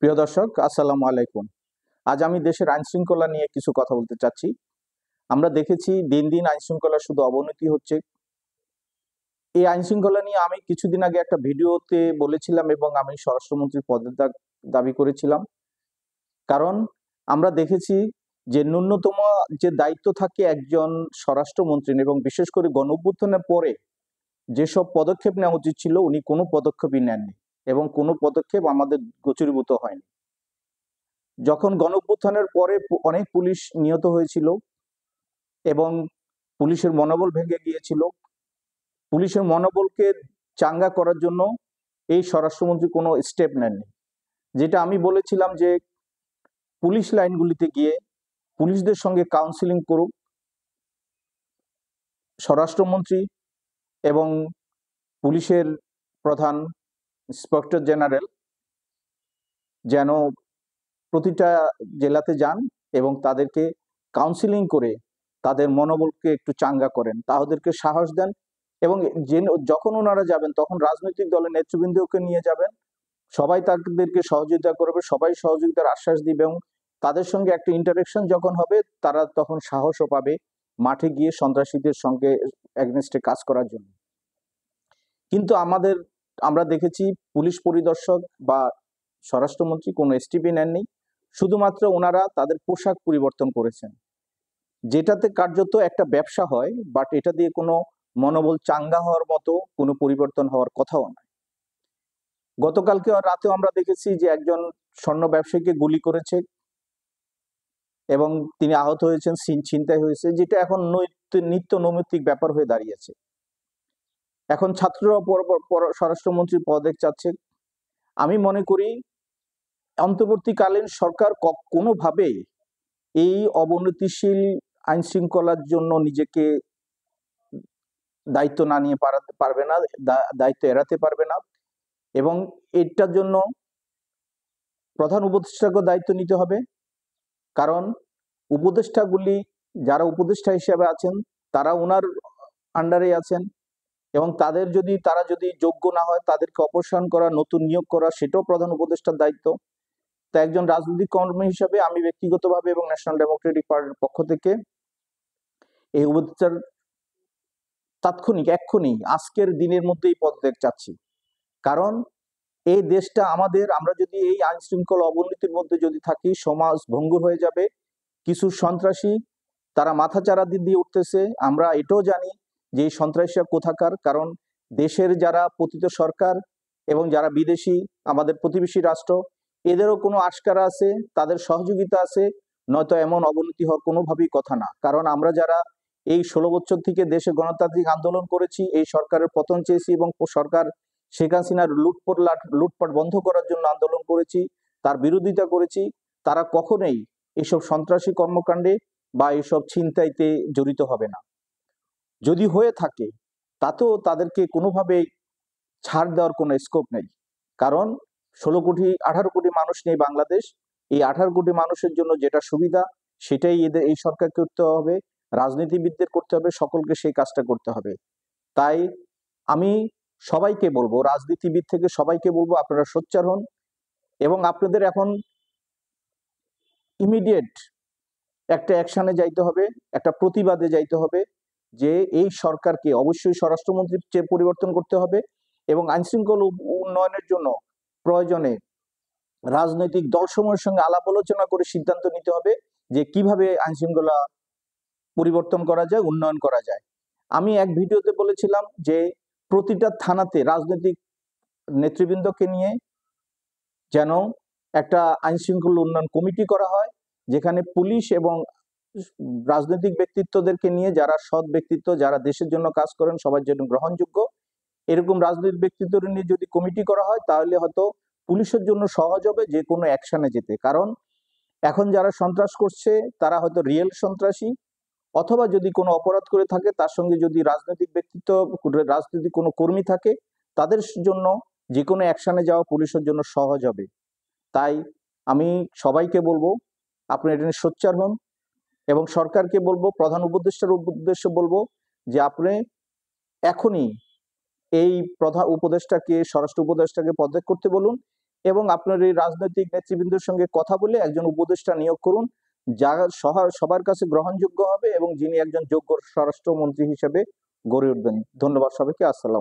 প্রিয় দর্শক, আসসালামু আলাইকুম। আজ আমি দেশের আইন শৃঙ্খলা নিয়ে কিছু কথা বলতে চাচ্ছি। আমরা দেখেছি দিন দিন আইন শৃঙ্খলা শুধু অবনতি হচ্ছে। এই আইন শৃঙ্খলা নিয়ে আমি কিছুদিন আগে একটা ভিডিওতে বলেছিলাম এবং আমি স্বরাষ্ট্রমন্ত্রীর পদের দাবি করেছিলাম। কারণ আমরা দেখেছি যে ন্যূনতম যে দায়িত্ব থাকে একজন স্বরাষ্ট্রমন্ত্রীর, এবং বিশেষ করে গণঅভ্যুত্থানের পরে যেসব পদক্ষেপ নেওয়া উচিত ছিল উনি কোনো পদক্ষেপই নেননি, এবং কোনো পদক্ষেপ আমাদের গোচরীভূত হয়নি। যখন গণঅভ্যুত্থানের পরে অনেক পুলিশ নিহত হয়েছিল এবং পুলিশের মনোবল ভেঙে গিয়েছিল, পুলিশের মনোবলকে চাঙ্গা করার জন্য এই স্বরাষ্ট্রমন্ত্রী কোনো স্টেপ নেননি। যেটা আমি বলেছিলাম যে পুলিশ লাইনগুলিতে গিয়ে পুলিশদের সঙ্গে কাউন্সিলিং করুক স্বরাষ্ট্রমন্ত্রী এবং পুলিশের প্রধান ইন্সপেক্টর জেনারেল, যেন প্রতিটা জেলাতে যান এবং তাদেরকে কাউন্সিলিং করে তাদের মনোবলকে একটু চাঙ্গা করেন, তাদেরকে সাহস দেন। এবং যখন ওনারা যাবেন তখন রাজনৈতিক দলের নেতৃবৃন্দকে নিয়ে যাবেন, সবাই তাদেরকে সহযোগিতা করবে, সবাই সহযোগিতার আশ্বাস দিবে, এবং তাদের সঙ্গে একটা ইন্টারাকশন যখন হবে তারা তখন সাহসও পাবে মাঠে গিয়ে সন্ত্রাসীদের সঙ্গে এগেনস্টে কাজ করার জন্য। কিন্তু আমরা দেখেছি পুলিশ পরিদর্শক বা স্বরাষ্ট্রমন্ত্রী কোনো এসটিপি নেননি, শুধুমাত্র ওনারা তাদের পোশাক পরিবর্তন করেছেন, যেটাতে কার্যত একটা ব্যবসা হয়, বাট এটা দিয়ে কোনো মনোবল চাঙ্গা হওয়ার মতো কোনো পরিবর্তন হওয়ার কথাও নয়। গতকালকে রাতেও আমরা দেখেছি যে একজন স্বর্ণ ব্যবসায়ীকে গুলি করেছে এবং তিনি আহত হয়েছেন, ছিনতাই হয়েছে, যেটা এখন নিত্য নৈমিত্তিক ব্যাপার হয়ে দাঁড়িয়েছে। এখন ছাত্ররা স্বরাষ্ট্রমন্ত্রীর পদত্যাগ চাচ্ছে। আমি মনে করি অন্তর্বর্তীকালীন সরকার কোনোভাবেই এই অবনতিশীল আইন শৃঙ্খলার জন্য নিজেকে দায়িত্ব না নিয়ে পারবে না, দায়িত্ব এড়াতে পারবে না, এবং এটার জন্য প্রধান উপদেষ্টাকে দায়িত্ব নিতে হবে। কারণ উপদেষ্টাগুলি যারা উপদেষ্টা হিসেবে আছেন তারা ওনার আন্ডারে আছেন, এবং তারা যদি যোগ্য না হয় তাদেরকে অপসারণ করা, নতুন নিয়োগ করা, সেটাও প্রধান উপদেষ্টার দায়িত্ব। তা একজন রাজনৈতিক কর্মী হিসেবে আমি ব্যক্তিগতভাবে এবং ন্যাশনাল ডেমোক্রেটিক পার্টির পক্ষ থেকে এই উপদেষ্টার এক্ষুনি আজকের দিনের মধ্যেই পদত্যাগ চাচ্ছি। কারণ এই দেশটা আমাদের, আমরা যদি এই আইন শৃঙ্খলা অবনতির মধ্যে যদি থাকি, সমাজ ভঙ্গুর হয়ে যাবে। কিছু সন্ত্রাসী তারা মাথাচাড়া দিয়ে উঠতেছে, আমরা এটাও জানি যে এই সন্ত্রাসীরা কোথাকার। কারণ দেশের যারা পতিত সরকার এবং যারা বিদেশি আমাদের প্রতিবেশী রাষ্ট্র, এদেরও কোনো আশকারা আছে, তাদের সহযোগিতা আছে, নয়তো এমন অবনতি হওয়ার কোনোভাবেই কথা না। কারণ আমরা যারা এই 16 বছর থেকে দেশে গণতান্ত্রিক আন্দোলন করেছি, এই সরকারের পতন চেয়েছি এবং সরকার শেখ হাসিনার লুটপাট বন্ধ করার জন্য আন্দোলন করেছি, তার বিরোধিতা করেছি, তারা কখনোই এসব সন্ত্রাসী কর্মকাণ্ডে বা এসব ছিনতাইতে জড়িত হবে না। যদি হয়ে থাকে তাতেও তাদেরকে কোনোভাবেই ছাড় দেওয়ার কোনো স্কোপ নেই। কারণ 18 কোটি মানুষ নেই বাংলাদেশ। এই 18 কোটি মানুষের জন্য যেটা সুবিধা সেটাই এই সরকার করতে হবে, রাজনীতিবিদদের করতে হবে, সকলকে সেই কাজটা করতে হবে। তাই আমি সবাইকে বলবো, রাজনীতিবিদ থেকে সবাইকে বলবো, আপনারা সোচ্চার হন এবং আপনাদের এখন ইমিডিয়েট একটা অ্যাকশনে যাইতে হবে, একটা প্রতিবাদে যাইতে হবে যে এই সরকারকে অবশ্যই স্বরাষ্ট্রমন্ত্রীর পরিবর্তন করতে হবে, এবং আইনশৃঙ্খলা উন্নয়নের জন্য প্রয়োজনে রাজনৈতিক দলসমূহের সঙ্গে আলাপ আলোচনা করে সিদ্ধান্ত নিতে হবে যে কিভাবে আইনশৃঙ্খলা পরিবর্তন করা যায়, উন্নয়ন করা যায়। আমি এক ভিডিওতে বলেছিলাম যে প্রতিটা থানাতে রাজনৈতিক নেতৃবৃন্দকে নিয়ে যেন একটা আইনশৃঙ্খলা উন্নয়ন কমিটি করা হয়, যেখানে পুলিশ এবং রাজনৈতিক ব্যক্তিত্বদেরকে নিয়ে, যারা সৎ ব্যক্তিত্ব, যারা দেশের জন্য কাজ করেন, সবার জন্য গ্রহণযোগ্য, এরকম রাজনৈতিক ব্যক্তিত্বদের নিয়ে যদি কমিটি করা হয় তাহলে হয়তো পুলিশের জন্য সহজ হবে যে কোনো অ্যাকশনে যেতে। কারণ এখন যারা সন্ত্রাস করছে তারা হয়তো রিয়েল সন্ত্রাসী, অথবা যদি কোনো অপরাধ করে থাকে তার সঙ্গে যদি রাজনৈতিক ব্যক্তিত্ব, রাজনৈতিক কোনো কর্মী থাকে, তাদের জন্য যে কোনো অ্যাকশনে যাওয়া পুলিশের জন্য সহজ হবে। তাই আমি সবাইকে বলবো আপনি এটা নিয়ে সোচ্চার হন, এবং সরকারকে বলবো, প্রধান উপদেষ্টার উদ্দেশ্যে বলবো যে আপনি এখনই এই প্রধান উপদেষ্টাকে, স্বরাষ্ট্র উপদেষ্টাকে পদত্যাগ করতে বলুন, এবং আপনার এই রাজনৈতিক নেতৃবৃন্দের সঙ্গে কথা বলে একজন উপদেষ্টা নিয়োগ করুন, যা সবার কাছে গ্রহণযোগ্য হবে এবং যিনি একজন যোগ্য স্বরাষ্ট্রমন্ত্রী হিসেবে গড়ে উঠবেন। ধন্যবাদ সবাইকে। আসসালাম।